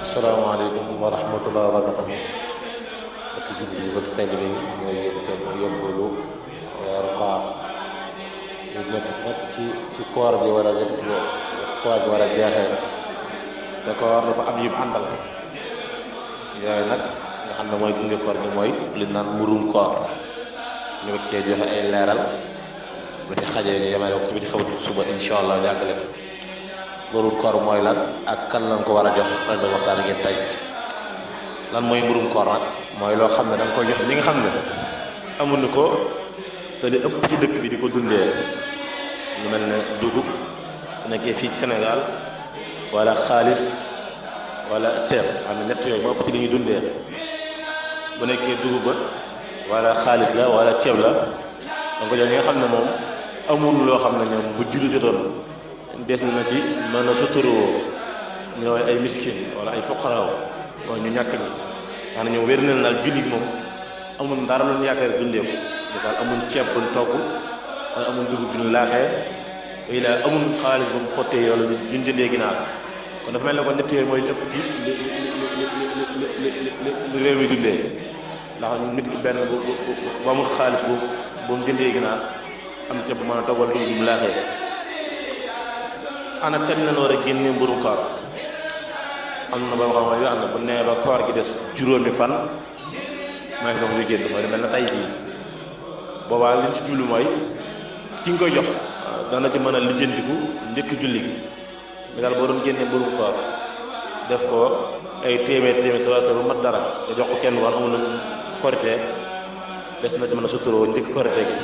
Assalamualaikum warahmatullahi wabarakatuh. Ak julli yi ak tey bi ñooy yéen seen yóbbalu weeru koor ñu nekk nag ci koor bi war a nekk ci koor bi war a jeexee te koor dafa am yu àndal yooyu nag nga xam ne mooy gunge koor gi mooy li naan murum koor ñu bëgg cee joxe ay leeral ba ci xajee ñu yemale ko ci xawut suba insha allah jàngale ko murum koor mooy lan ak kan lañ ko war a jox lan la waxtaan ngeen tey lan mooy murum koor nag mooy loo xam ne da nga koy jox li nga xam ne amuñu ko te li ëpp ci dëkk bi di ko dundee lu mel ne dugub bu nekkee fii ci Sénégal wala xaalis wala ceeb xam ne ñett yooyu moo ëpp ci li ñuy dundee bu nekkee dugub ba wala xaalis la wala ceeb la donc yow ñi nga xam ne moom amul loo xam ne ñoom bu julli jotoon des na ci mën a suturoo ñooy ay miskin wala ay fuqaraaw mooy ñu ñàkk ñi xam ne ñoom wér na daal julli moom amul dara lu ñu yaakaar dundee ko daal amul ceeb buñ togg wala amul dugub buñ laaxee wala amul xaalis bu mu xottee wala duñ jëndee ginaar kon dafa mel ne ko ñett yooyu mooy ëpp ci li réew mi dundee ndax nit ki benn bu amul xaalis bu mu jëndee ginaar am ceeb bu mën a toggal dugub bu mu laaxee ana kañ lañ war a génne mburum koor am na ba xam yoo xam ne bu nee ba koor gi des juróomi fan mooy nga muy génn mooy mel na tey jii boobaa liñ ci jublu mooy ki nga koy jox dana ci mën a lijjantiku njëkk julli gi mi daal boo doon génne mburum koor def ko ay téeméer sa waxtu bu mat dara nga jox ko kenn war amul na korité des na ci mën a suturoo njëkk korité gi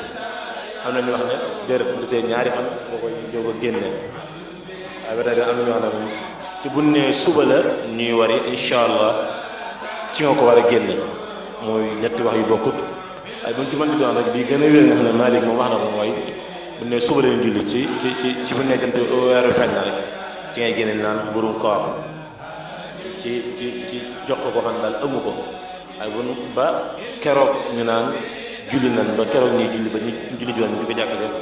am na ñu wax ne déedéet bu desee ñaari fan boo koy jóg a génne waaye ba tey am na ñoo xam ne ci bu nee suba la ñuy wari incha allah ci nga ko war a génne mooy ñetti wax yu bokkut waaye buñ ci mën di doon rek bii gën a wér nga xam ne Malick moom wax na ko mooy bu nee suba la ñu julli ci bu nee jant weeru feeñ na rek ci ngay génne naan mburum koor ci jox ko xam ne daal ëmmu ko waaye bu ba keroog ñu naan julli nan ba keroog ñuy julli ba ñu julli joon ñu ko jàkk def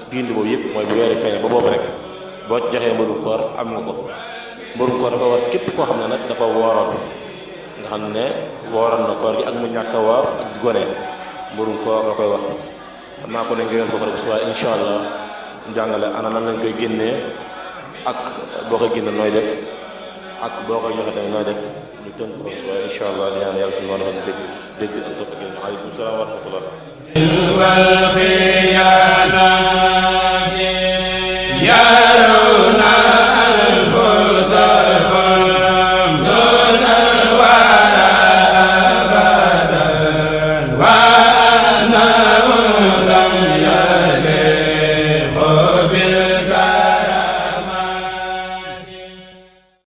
diindi boobu yëpp mooy bu weeru feeñ ba boobu rek boo ci joxee mburum koor am nga ko mburum koor dafa war képp koo xam ne nag dafa wooroon nga xam ne wooroon na koor gi ak mu ñàkk a woor ak gone mburum koor la koy wax xam naa ko ne nga yoon foofu rek suba insha allah njàngale ana nan lañ koy génnee ak boo koy génne nooy def ak boo koy joxe tamit nooy def ñu tënk ko waaye insha allah di ñaan yàlla suñu mën a dégg ak topp gi aleykum salaam wa rahmatullah wa